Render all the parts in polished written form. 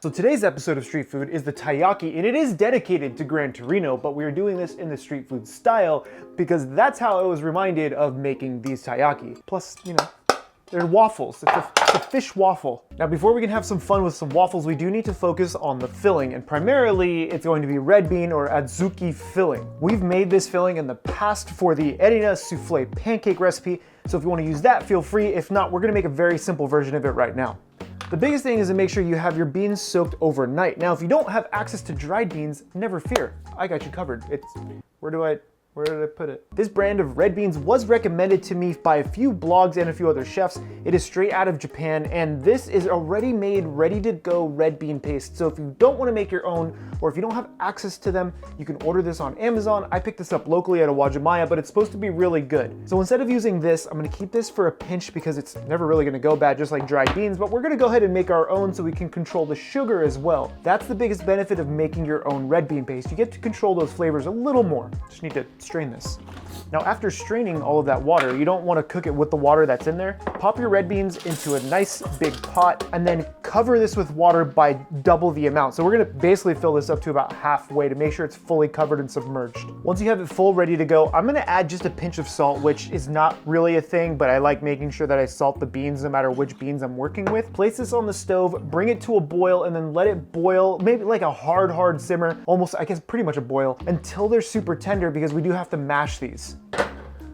So today's episode of Street Food is the Taiyaki, and it is dedicated to Gran Torino, but we are doing this in the street food style because that's how I was reminded of making these Taiyaki. Plus, you know, they're waffles. It's a fish waffle. Now, before we can have some fun with some waffles, we do need to focus on the filling, and primarily it's going to be red bean or adzuki filling. We've made this filling in the past for the harina souffle pancake recipe, so if you want to use that, feel free. If not, we're going to make a very simple version of it right now. The biggest thing is to make sure you have your beans soaked overnight. Now, if you don't have access to dried beans, never fear. I got you covered. Where did I put it? This brand of red beans was recommended to me by a few blogs and a few other chefs. It is straight out of Japan, and this is already made, ready to go red bean paste. So if you don't want to make your own, or if you don't have access to them, you can order this on Amazon. I picked this up locally at Awajimaya, but it's supposed to be really good. So instead of using this, I'm going to keep this for a pinch because it's never really going to go bad, just like dried beans, but we're going to go ahead and make our own so we can control the sugar as well. That's the biggest benefit of making your own red bean paste. You get to control those flavors a little more. Just need to strain this. Now, after straining all of that water, you don't want to cook it with the water that's in there. Pop your red beans into a nice big pot and then cover this with water by double the amount. So we're going to basically fill this up to about halfway to make sure it's fully covered and submerged. Once you have it full ready to go, I'm going to add just a pinch of salt, which is not really a thing, but I like making sure that I salt the beans no matter which beans I'm working with. Place this on the stove, bring it to a boil, and then let it boil, maybe like a hard simmer, almost, I guess pretty much a boil, until they're super tender because we do have to mash these.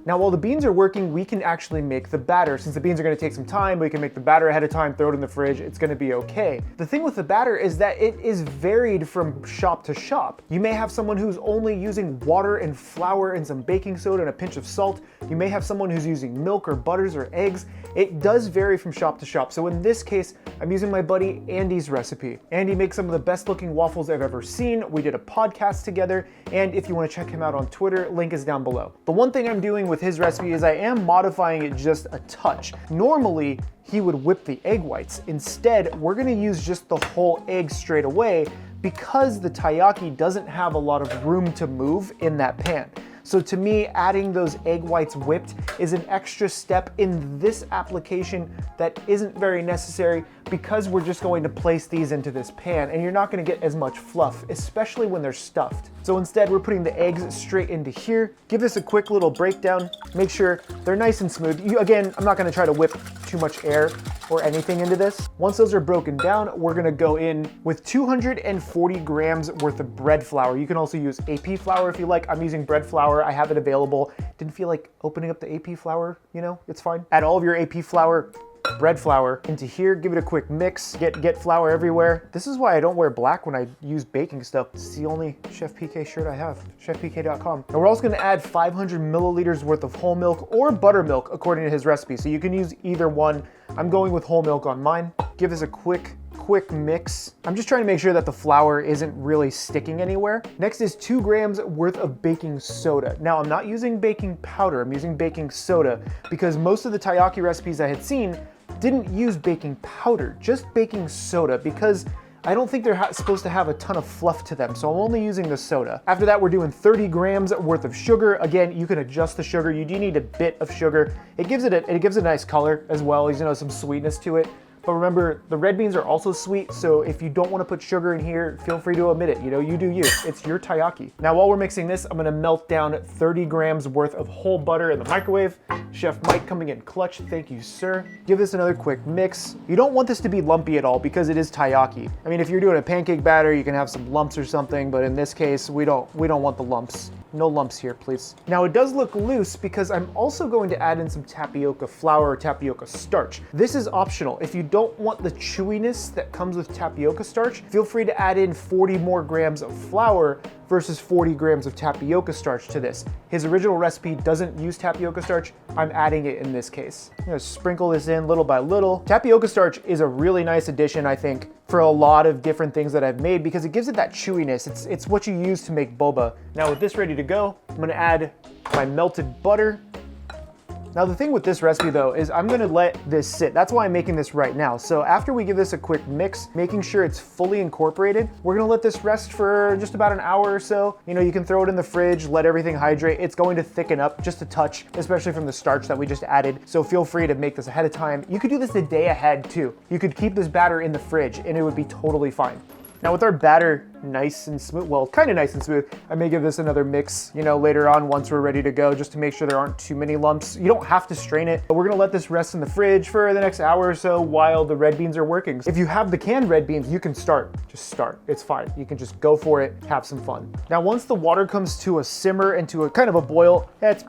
Now, while the beans are working, we can actually make the batter. Since the beans are gonna take some time, we can make the batter ahead of time, throw it in the fridge, it's gonna be okay. The thing with the batter is that it is varied from shop to shop. You may have someone who's only using water and flour and some baking soda and a pinch of salt. You may have someone who's using milk or butters or eggs. It does vary from shop to shop. So in this case, I'm using my buddy Andy's recipe. Andy makes some of the best looking waffles I've ever seen. We did a podcast together, and if you wanna check him out on Twitter, link is down below. The one thing I'm doing with his recipe is I am modifying it just a touch. Normally, he would whip the egg whites. Instead, we're gonna use just the whole egg straight away because the taiyaki doesn't have a lot of room to move in that pan. So to me, adding those egg whites whipped is an extra step in this application that isn't very necessary because we're just going to place these into this pan and you're not gonna get as much fluff, especially when they're stuffed. So instead, we're putting the eggs straight into here. Give this a quick little breakdown. Make sure they're nice and smooth. Again, I'm not gonna try to whip too much air or anything into this. Once those are broken down, we're gonna go in with 240 grams worth of bread flour. You can also use AP flour if you like. I'm using bread flour. I have it available. Didn't feel like opening up the AP flour, you know, it's fine. Add all of your AP flour, bread flour into here, give it a quick mix, get flour everywhere. This is why I don't wear black when I use baking stuff. It's the only CHEFPK shirt I have, chefpk.com. And we're also gonna add 500 milliliters worth of whole milk or buttermilk according to his recipe. So you can use either one. I'm going with whole milk on mine. Give this a quick mix. I'm just trying to make sure that the flour isn't really sticking anywhere. Next is 2 grams worth of baking soda. Now, I'm not using baking powder, I'm using baking soda because most of the taiyaki recipes I had seen didn't use baking powder, just baking soda because I don't think they're supposed to have a ton of fluff to them, so I'm only using the soda. After that, we're doing 30 grams worth of sugar. Again, you can adjust the sugar. You do need a bit of sugar. It gives it a nice color as well, you know, some sweetness to it. But remember, the red beans are also sweet, so if you don't want to put sugar in here, feel free to omit it. You know, you do you. It's your taiyaki. Now, while we're mixing this, I'm gonna melt down 30 grams worth of whole butter in the microwave. Chef Mike coming in clutch, thank you, sir. Give this another quick mix. You don't want this to be lumpy at all because it is taiyaki. I mean, if you're doing a pancake batter, you can have some lumps or something, but in this case, we don't want the lumps. No lumps here, please. Now, it does look loose because I'm also going to add in some tapioca flour or tapioca starch. This is optional. If you don't want the chewiness that comes with tapioca starch, feel free to add in 40 more grams of flour versus 40 grams of tapioca starch to this. His original recipe doesn't use tapioca starch. I'm adding it in this case. I'm gonna sprinkle this in little by little. Tapioca starch is a really nice addition, I think, for a lot of different things that I've made because it gives it that chewiness. It's what you use to make boba. Now with this ready to go, I'm gonna add my melted butter Now the thing with this recipe though is I'm gonna let this sit. That's why I'm making this right now. So after we give this a quick mix, making sure it's fully incorporated, we're gonna let this rest for just about an hour or so. You know, you can throw it in the fridge, let everything hydrate. It's going to thicken up just a touch, especially from the starch that we just added. So feel free to make this ahead of time. You could do this a day ahead too. You could keep this batter in the fridge and it would be totally fine. Now with our batter nice and smooth, well, kind of nice and smooth, I may give this another mix, you know, later on once we're ready to go, just to make sure there aren't too many lumps. You don't have to strain it, but we're gonna let this rest in the fridge for the next hour or so while the red beans are working. If you have the canned red beans, you can start. Just start, it's fine. You can just go for it, have some fun. Now once the water comes to a simmer and to a kind of a boil, it's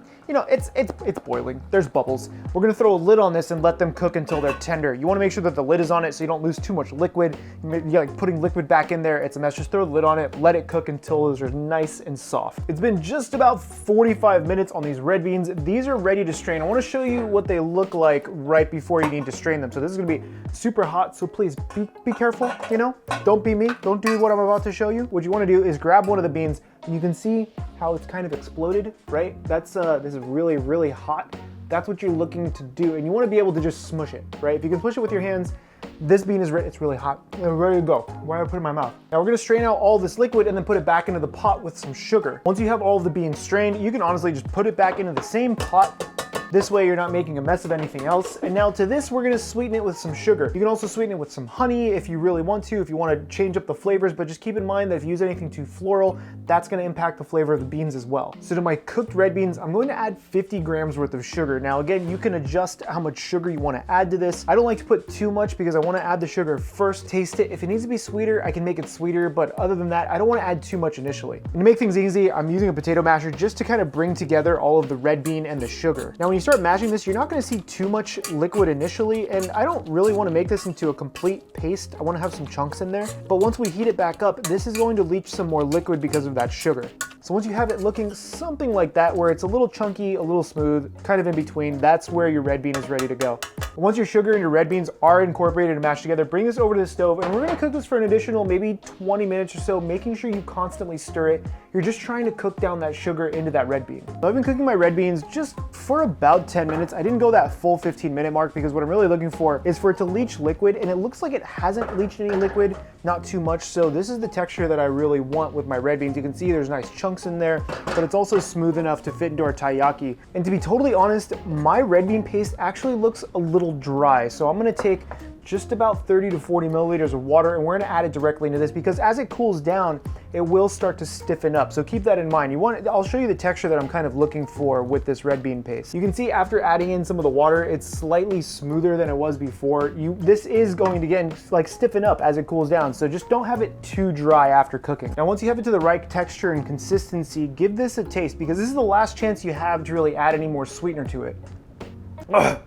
boiling. There's bubbles. We're gonna throw a lid on this and let them cook until they're tender. You wanna make sure that the lid is on it so you don't lose too much liquid. You're like putting liquid back in there, it's a mess. Just throw the lid on it, let it cook until those are nice and soft. It's been just about 45 minutes on these red beans. These are ready to strain. I wanna show you what they look like right before you need to strain them. So this is gonna be super hot, so please be careful, you know? Don't be me, don't do what I'm about to show you. What you wanna do is grab one of the beans, and you can see how it's kind of exploded, right? This is really, really hot. That's what you're looking to do. And you wanna be able to just smush it, right? If you can push it with your hands, this bean is ready, it's really hot. We're ready to go. Why do I put it in my mouth? Now we're gonna strain out all this liquid and then put it back into the pot with some sugar. Once you have all of the beans strained, you can honestly just put it back into the same pot. This way you're not making a mess of anything else. And now to this, we're gonna sweeten it with some sugar. You can also sweeten it with some honey if you really want to, if you wanna change up the flavors, but just keep in mind that if you use anything too floral, that's gonna impact the flavor of the beans as well. So to my cooked red beans, I'm going to add 50 grams worth of sugar. Now again, you can adjust how much sugar you wanna add to this. I don't like to put too much because I wanna add the sugar first, taste it. If it needs to be sweeter, I can make it sweeter, but other than that, I don't wanna add too much initially. And to make things easy, I'm using a potato masher just to kind of bring together all of the red bean and the sugar. Now when you start mashing this, you're not gonna see too much liquid initially, and I don't really wanna make this into a complete paste. I wanna have some chunks in there, but once we heat it back up, this is going to leach some more liquid because of that sugar. So once you have it looking something like that, where it's a little chunky, a little smooth, kind of in between, that's where your red bean is ready to go. And once your sugar and your red beans are incorporated and mashed together, bring this over to the stove, and we're gonna cook this for an additional maybe 20 minutes or so, making sure you constantly stir it. You're just trying to cook down that sugar into that red bean. So I've been cooking my red beans just for about 10 minutes. I didn't go that full 15-minute mark because what I'm really looking for is for it to leach liquid, and it looks like it hasn't leached any liquid, not too much. So this is the texture that I really want with my red beans. You can see there's nice chunks in there, but it's also smooth enough to fit into our taiyaki. And to be totally honest, my red bean paste actually looks a little dry. So I'm gonna take just about 30 to 40 milliliters of water, and we're gonna add it directly into this because as it cools down, it will start to stiffen up. So keep that in mind. I'll show you the texture that I'm kind of looking for with this red bean paste. You can see after adding in some of the water, it's slightly smoother than it was before. This is going to, again, like stiffen up as it cools down. So just don't have it too dry after cooking. Now, once you have it to the right texture and consistency, give this a taste because this is the last chance you have to really add any more sweetener to it. Ugh.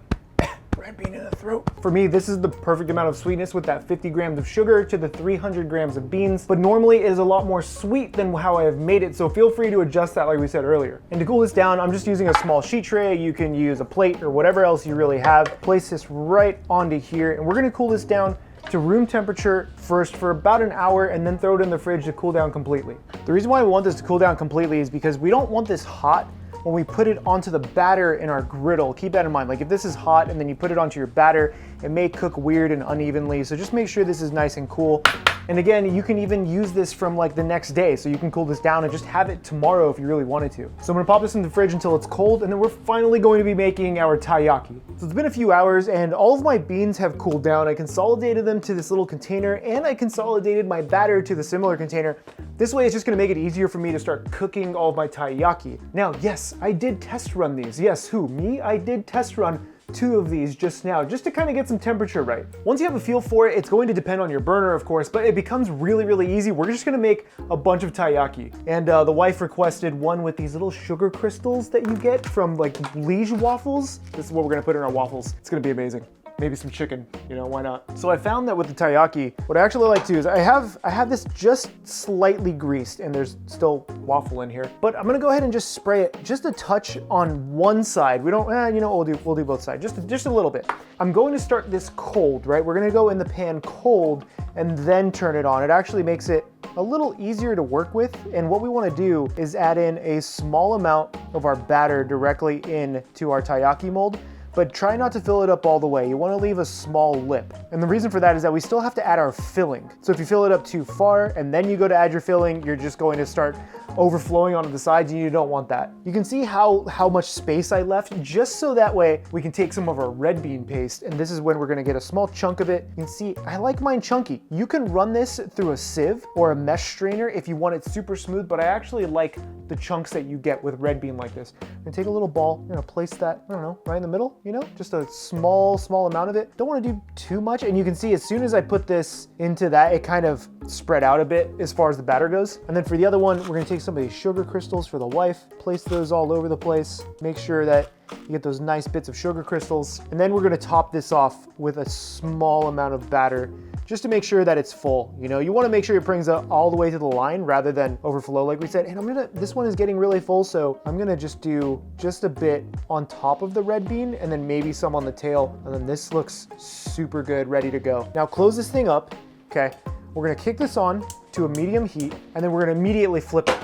Red bean in the throat. For me, this is the perfect amount of sweetness with that 50 grams of sugar to the 300 grams of beans, but normally it is a lot more sweet than how I have made it, so feel free to adjust that like we said earlier. And to cool this down, I'm just using a small sheet tray. You can use a plate or whatever else you really have. Place this right onto here, and we're gonna cool this down to room temperature first for about an hour and then throw it in the fridge to cool down completely. The reason why we want this to cool down completely is because we don't want this hot when we put it onto the batter in our griddle. Keep that in mind. Like if this is hot and then you put it onto your batter, it may cook weird and unevenly. So just make sure this is nice and cool. And again, you can even use this from like the next day. So you can cool this down and just have it tomorrow if you really wanted to. So I'm gonna pop this in the fridge until it's cold, and then we're finally going to be making our taiyaki. So it's been a few hours and all of my beans have cooled down. I consolidated them to this little container and I consolidated my batter to the similar container. This way it's just gonna make it easier for me to start cooking all of my taiyaki. Now, yes, I did test run these. Yes, who? Me? I did test run 2 of these just now, just to kind of get some temperature right. Once you have a feel for it, it's going to depend on your burner, of course, but it becomes really, really easy. We're just gonna make a bunch of taiyaki. And the wife requested one with these little sugar crystals that you get from like Liege waffles. This is what we're gonna put in our waffles. It's gonna be amazing. Maybe some chicken, you know, why not? So I found that with the taiyaki, what I actually like to do is I have this just slightly greased, and there's still waffle in here, but I'm gonna go ahead and just spray it just a touch on one side. We don't, you know, we'll do both sides, just a little bit. I'm going to start this cold, right? We're gonna go in the pan cold and then turn it on. It actually makes it a little easier to work with. And what we want to do is add in a small amount of our batter directly into our taiyaki mold, but try not to fill it up all the way. You want to leave a small lip. And the reason for that is that we still have to add our filling. So if you fill it up too far and then you go to add your filling, you're just going to start overflowing onto the sides, and you don't want that. You can see how much space I left, just so that way we can take some of our red bean paste, and this is when we're gonna get a small chunk of it. You can see I like mine chunky. You can run this through a sieve or a mesh strainer if you want it super smooth, but I actually like the chunks that you get with red bean like this. I'm gonna take a little ball, I'm gonna place that, I don't know, right in the middle, you know, just a small amount of it. Don't wanna do too much, and you can see as soon as I put this into that, it kind of spread out a bit as far as the batter goes. And then for the other one, we're gonna take some of these sugar crystals for the wife, place those all over the place, make sure that you get those nice bits of sugar crystals. And then we're gonna top this off with a small amount of batter just to make sure that it's full. You know, you wanna make sure it brings it all the way to the line rather than overflow like we said. And this one is getting really full, so I'm gonna just do just a bit on top of the red bean and then maybe some on the tail. And then this looks super good, ready to go. Now close this thing up, okay? We're gonna kick this on to a medium heat, and then we're gonna immediately flip it.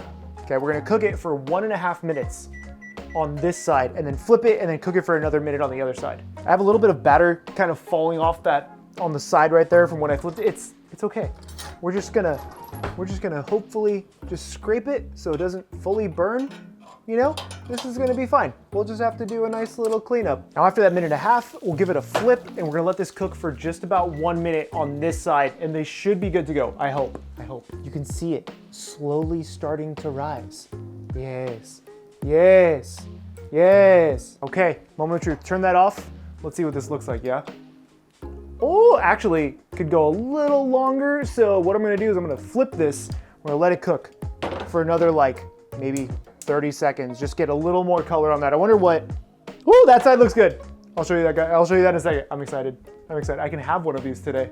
Okay, we're gonna cook it for 1.5 minutes on this side, and then flip it, and then cook it for another minute on the other side. I have a little bit of batter kind of falling off that on the side right there from when I flipped it. It's okay. We're just gonna hopefully just scrape it so it doesn't fully burn. You know, this is gonna be fine. We'll just have to do a nice little cleanup. Now after that 1.5 minutes, we'll give it a flip, and we're gonna let this cook for just about 1 minute on this side, and they should be good to go, I hope. You can see it slowly starting to rise. Yes, yes, yes. Okay, moment of truth, turn that off. Let's see what this looks like, yeah? Oh, actually, could go a little longer, so what I'm gonna do is I'm gonna flip this, we're gonna let it cook for another like, maybe 30 seconds, just get a little more color on that. I wonder what, oh, that side looks good. I'll show you that, guy. I'll show you that in a second. I'm excited. I can have one of these today.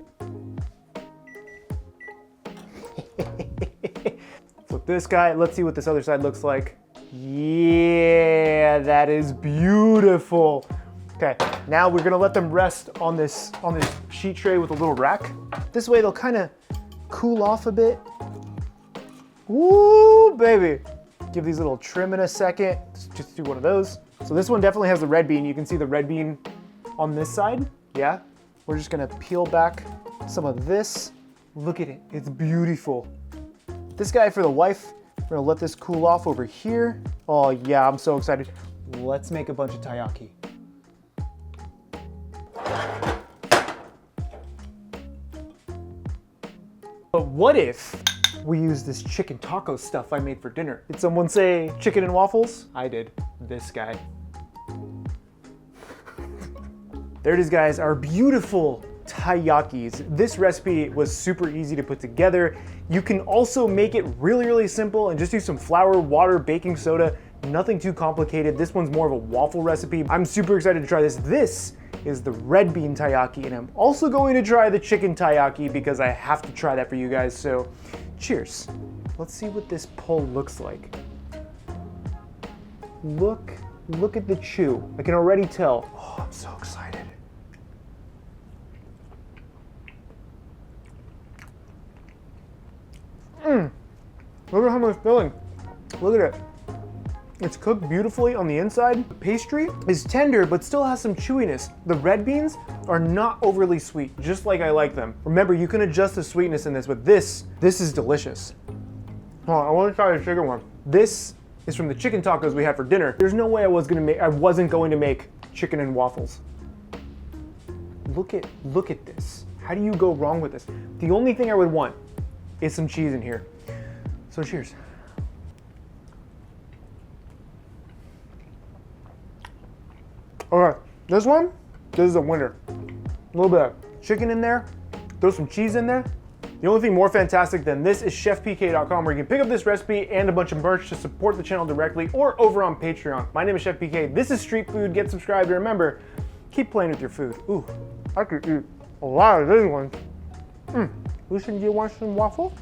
Flip this guy, let's see what this other side looks like. Yeah, that is beautiful. Okay, now we're gonna let them rest on this sheet tray with a little rack. This way they'll kind of cool off a bit. Woo, baby. Give these a little trim in a second. Just do one of those. So this one definitely has the red bean. You can see the red bean on this side. Yeah. We're just gonna peel back some of this. Look at it, it's beautiful. This guy for the wife, we're gonna let this cool off over here. Oh yeah, I'm so excited. Let's make a bunch of taiyaki. But what if we use this chicken taco stuff I made for dinner? Did someone say chicken and waffles? I did. This guy. There it is, guys, our beautiful taiyakis. This recipe was super easy to put together. You can also make it really, really simple and just use some flour, water, baking soda, nothing too complicated. This one's more of a waffle recipe. I'm super excited to try this. This is the red bean taiyaki, and I'm also going to try the chicken taiyaki because I have to try that for you guys, so cheers. Let's see what this pull looks like. Look at the chew. I can already tell. Oh, I'm so excited. Look at how much filling. Look at it. It's cooked beautifully on the inside. The pastry is tender, but still has some chewiness. The red beans are not overly sweet, just like I like them. Remember, you can adjust the sweetness in this, but this is delicious. Oh, I want to try the chicken one. This is from the chicken tacos we had for dinner. There's no way I wasn't going to make chicken and waffles. Look at this. How do you go wrong with this? The only thing I would want is some cheese in here. So cheers. All right, this is a winner. A little bit of chicken in there, throw some cheese in there. The only thing more fantastic than this is CHEFPK.com, where you can pick up this recipe and a bunch of merch to support the channel directly, or over on Patreon. My name is Chef PK. This is Street Food. Get subscribed, and remember, keep playing with your food. Ooh, I could eat a lot of these ones. Lucian, do you want some waffle?